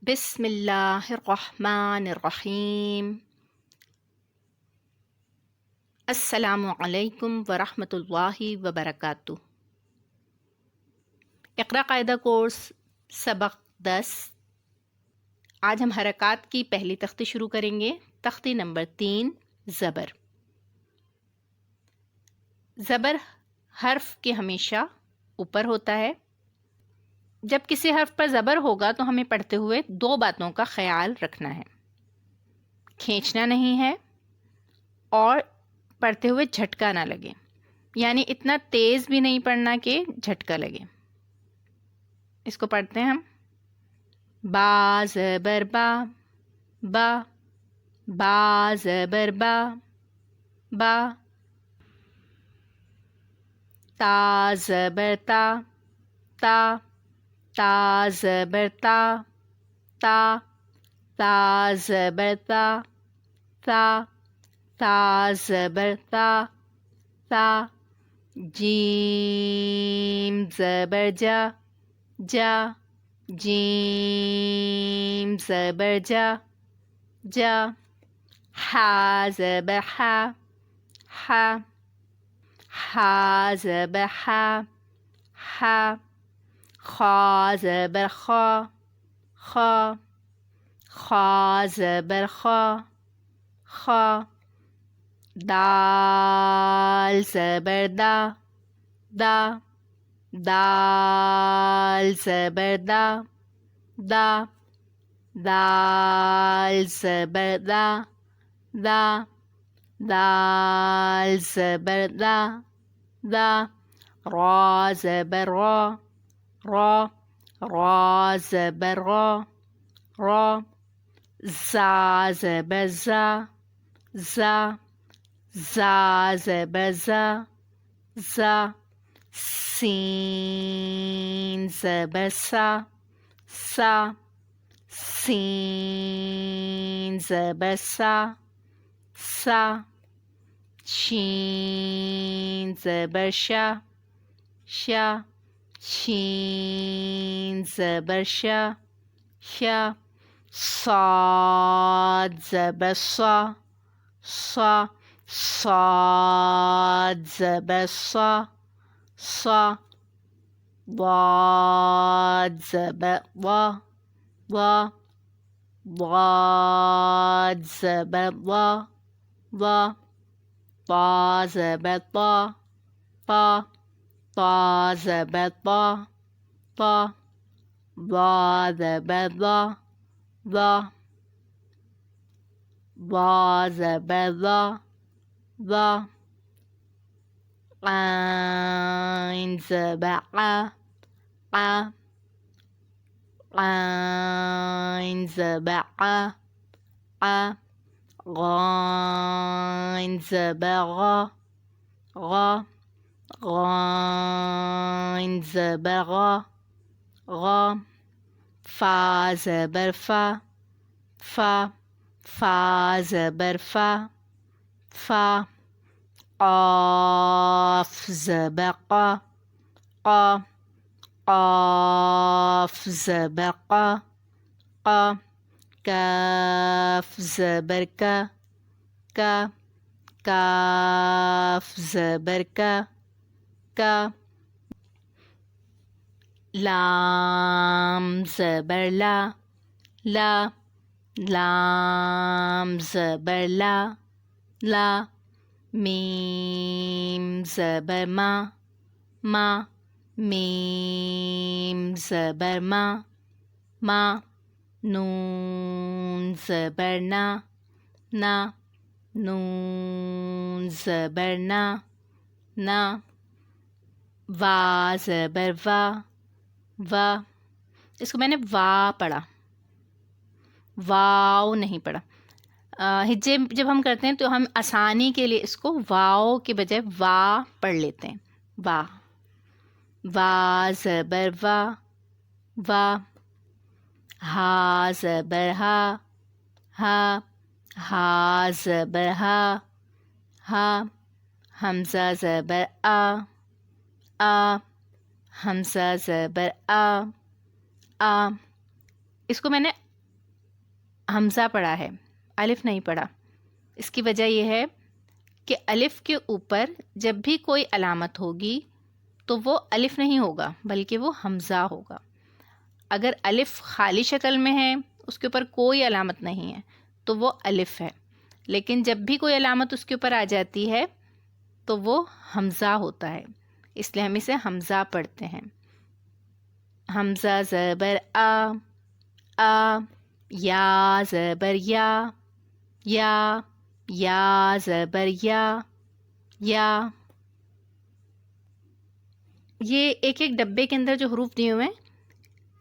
بسم اللہ الرحمن الرحیم۔ السلام علیکم ورحمۃ اللہ وبرکاتہ۔ اقرا قاعدہ کورس سبق 10۔ آج ہم حرکات کی پہلی تختی شروع کریں گے۔ تختی نمبر 3، زبر۔ زبر حرف کے ہمیشہ اوپر ہوتا ہے۔ جب کسی حرف پر زبر ہوگا تو ہمیں پڑھتے ہوئے 2 باتوں کا خیال رکھنا ہے۔ کھینچنا نہیں ہے اور پڑھتے ہوئے جھٹکا نہ لگے، یعنی اتنا تیز بھی نہیں پڑھنا کہ جھٹکا لگے۔ اس کو پڑھتے ہیں ہم۔ با زبر با، با، با زبر با، با۔ تا زبر تا، تا، تا زبر تا، تا، تا زبر تا، تا، تا زبر تا، تا۔ جیم زبر جا، جا، جیم زبر جا، جا۔ حا زبر حا، حا، حا زبر حا، حا۔ خا زبر خا، خا، خا زبر خا، خا۔ دال زبر دا، دا، دال زبر دا، دا، دال زبر دا، دا، دال زبر دا، دا۔ را زبر را، را، را زبر را، را۔ زا زبر زا، زا، زا زبر زا، زا۔ سین زبر سا، سا، سین زبر سا، سا۔ شین زبر شا، شا، شین زبر شا، شا۔ صاد زبر صا، صا، صاد زبر صا، صا۔ ضاد زبر ضا، ضا، ضاد زبر ضا، ضا۔ طا زبر طا، طا، طا زبر طا، طا۔ ضا زبر ضا، ضا، ضا زبر ضا، ضا۔ عین زبر ع، ع، عین زبر ع، ع۔ غین زبر غا، غا، غین زبر غا، غا۔ فا زبر فا، فا، فا زبر فا، فا۔ قاف زبر قا، قا، قاف زبر قا، قا۔ کاف زبر کا، کا، کاف زبر کا، کا۔ لام زبر لا، لا، لام زبر لا، لا۔ میم زبر ما، ما، میم زبر ما، ما۔ نون زبر نا، نا، نون زبر نا، نا۔ وا زبر وا، وا۔ اس کو میں نے وا پڑھا، واو نہیں پڑھا۔ ہجے جب ہم کرتے ہیں تو ہم آسانی کے لیے اس کو واو کے بجائے وا پڑھ لیتے ہیں، وا۔ وا زبر وا، وا۔ ہا زبر ہا، ہا، ہا زبر ہا، ہا۔ حمزہ زبر آ، آ، حمزہ زبر آ، آ۔ اس کو میں نے حمزہ پڑھا ہے، الف نہیں پڑھا۔ اس کی وجہ یہ ہے کہ الف کے اوپر جب بھی کوئی علامت ہوگی تو وہ الف نہیں ہوگا بلکہ وہ حمزہ ہوگا۔ اگر الف خالی شکل میں ہے، اس کے اوپر کوئی علامت نہیں ہے تو وہ الف ہے، لیکن جب بھی کوئی علامت اس کے اوپر آ جاتی ہے تو وہ حمزہ ہوتا ہے، اس لیے ہم اسے حمزہ پڑھتے ہیں۔ حمزہ زبر آ، یا زبر یا زبر یا۔ یہ ایک ایک ڈبے کے اندر جو حروف دیے ہوئے ہیں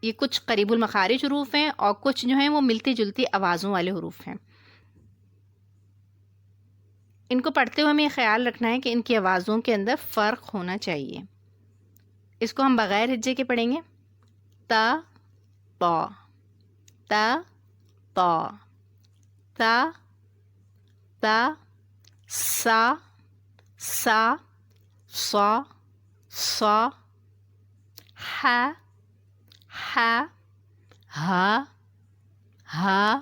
یہ کچھ قریب المخارج حروف ہیں اور کچھ جو ہیں وہ ملتی جلتی آوازوں والے حروف ہیں۔ ان کو پڑھتے ہوئے ہمیں یہ خیال رکھنا ہے کہ ان کی آوازوں کے اندر فرق ہونا چاہیے۔ اس کو ہم بغیر ہجے کے پڑھیں گے، تا پا، تا پا، تا تا، سا سا، صا صا، ح ح، ہا ہا،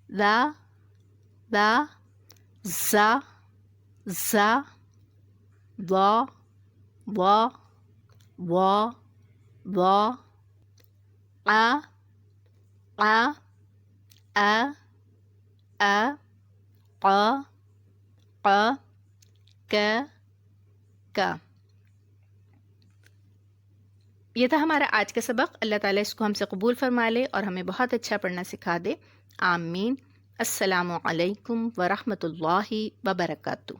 ذا ذا، زا زا، ضا ضا، وا وا، ع ع، ا ا، ق ق، ک ک۔ یہ تھا ہمارا آج کا سبق۔ اللہ تعالیٰ اس کو ہم سے قبول فرما لے اور ہمیں بہت اچھا پڑھنا سکھا دے، آمین۔ السلام علیکم ورحمۃ اللہ وبرکاتہ۔